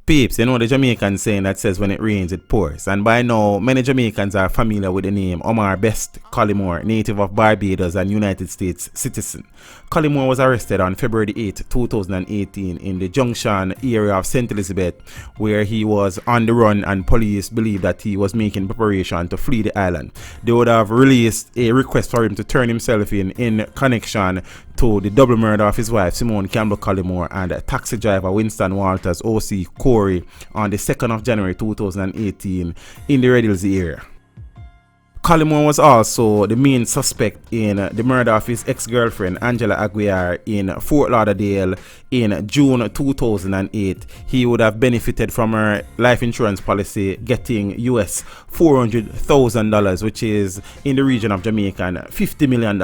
Peeps, you know the Jamaican saying that says when it rains it pours, and by now many Jamaicans are familiar with the name Omar Best Collymore, native of Barbados and United States citizen. Collymore was arrested on February 8, 2018 in the Junction area of St Elizabeth, where he was on the run and police believe that he was making preparation to flee the island. They would have released a request for him to turn himself in connection to the double murder of his wife Simone Campbell-Collymore and taxi driver Winston Walters OC Corey on the 2nd of January 2018 in the Red Hills area. Collymore was also the main suspect in the murder of his ex-girlfriend Angela Aguiar in Fort Lauderdale in June 2008. He would have benefited from her life insurance policy, getting US $400,000, which is in the region of Jamaican $50 million.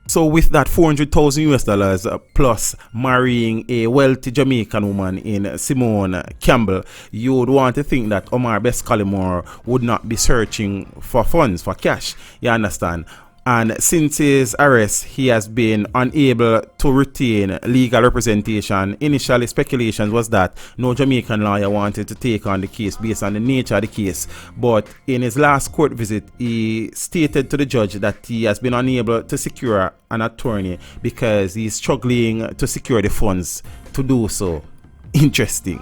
So with that $400,000 plus marrying a wealthy Jamaican woman in Simone Campbell, you would want to think that Omar Best Collymore would not be searching for funds, for cash, you understand? And since his arrest, he has been unable to retain legal representation. Initially, speculations was that no Jamaican lawyer wanted to take on the case based on the nature of the case. But in his last court visit, he stated to the judge that he has been unable to secure an attorney because he's struggling to secure the funds to do so. Interesting.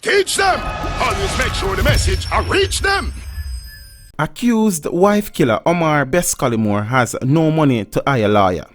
Teach them! Always make sure the message reach them! Accused wife killer Omar Best Collymore has no money to hire a lawyer.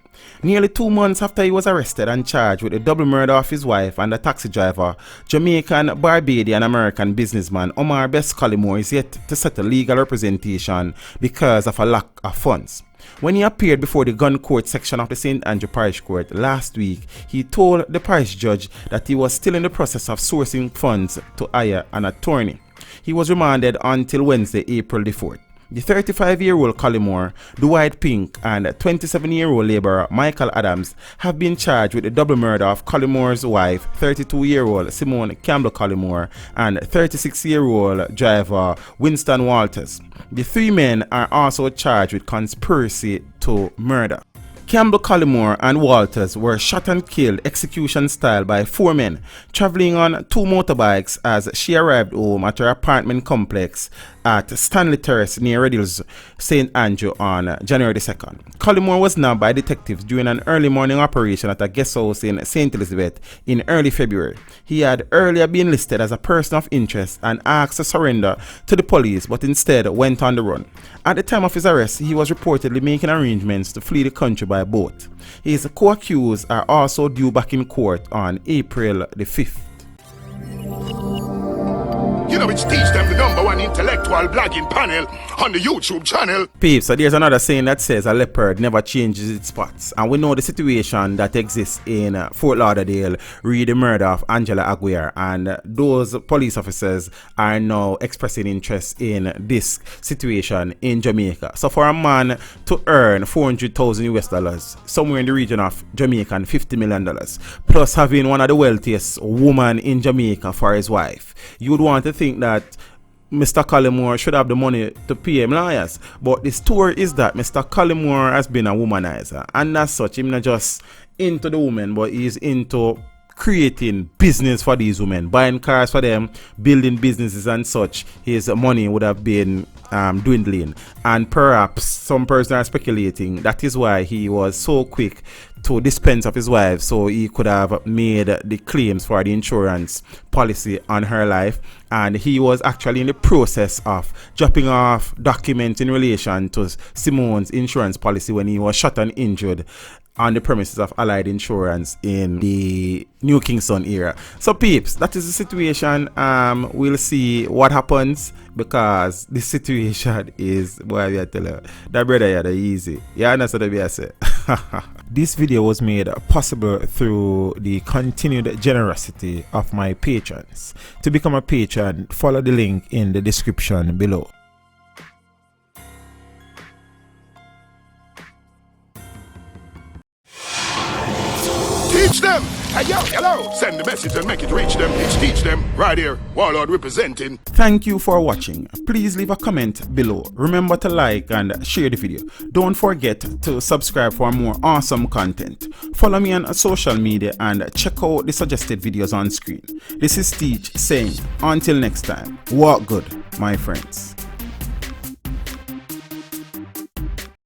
Nearly 2 months after he was arrested and charged with the double murder of his wife and the taxi driver, Jamaican-Barbadian-American businessman Omar Best Collymore is yet to settle legal representation because of a lack of funds. When he appeared before the gun court section of the St Andrew Parish Court last week, he told the parish judge that he was still in the process of sourcing funds to hire an attorney. He was remanded until Wednesday, April the 4th. The 35-year-old Collymore, Dwight Pink, and 27-year-old laborer Michael Adams have been charged with the double murder of Collymore's wife, 32-year-old Simone Campbell-Collymore, and 36-year-old driver Winston Walters. The 3 men are also charged with conspiracy to murder. Campbell-Collymore and Walters were shot and killed execution style by 4 men traveling on 2 motorbikes as she arrived home at her apartment complex at Stanley Terrace near Red Hills, St Andrew on January 2nd. Collymore was nabbed by detectives during an early morning operation at a guest house in St Elizabeth in early February. He had earlier been listed as a person of interest and asked to surrender to the police, but instead went on the run. At the time of his arrest, he was reportedly making arrangements to flee the country by boat. His co-accused are also due back in court on April the 5th. You know, it's teach them the #1 intellectual blogging panel on the YouTube channel. Peeps, so there's another saying that says a leopard never changes its spots. And we know the situation that exists in Fort Lauderdale, re the murder of Angela Aguiar. And those police officers are now expressing interest in this situation in Jamaica. So for a man to earn $400,000, somewhere in the region of Jamaican $50 million, plus having one of the wealthiest women in Jamaica for his wife, you would want to think that Mr. Collymore should have the money to pay him lawyers. But the story is that Mr. Collymore has been a womanizer, and as such, he's not just into the women, but he's into creating business for these women, buying cars for them, building businesses and such. His money would have been dwindling, and perhaps some persons are speculating that is why he was so quick to dispense of his wife, so he could have made the claims for the insurance policy on her life. And he was actually in the process of dropping off documents in relation to Simone's insurance policy when he was shot and injured on the premises of Allied Insurance in the New Kingston area. So peeps, that is the situation. We'll see what happens, because this situation is, boy, I tell you, that brother had easy. You understand what I say? This video was made possible through the continued generosity of my patrons. To become a patron, follow the link in the description below. Teach Teach them. Hey, yo, hello. Send the message and make it reach them. It's teach them. Right here. Warlord representing. Thank you for watching. Please leave a comment below. Remember to like and share the video. Don't forget to subscribe for more awesome content. Follow me on social media and check out the suggested videos on screen. This is Teach saying, until next time, walk good, my friends.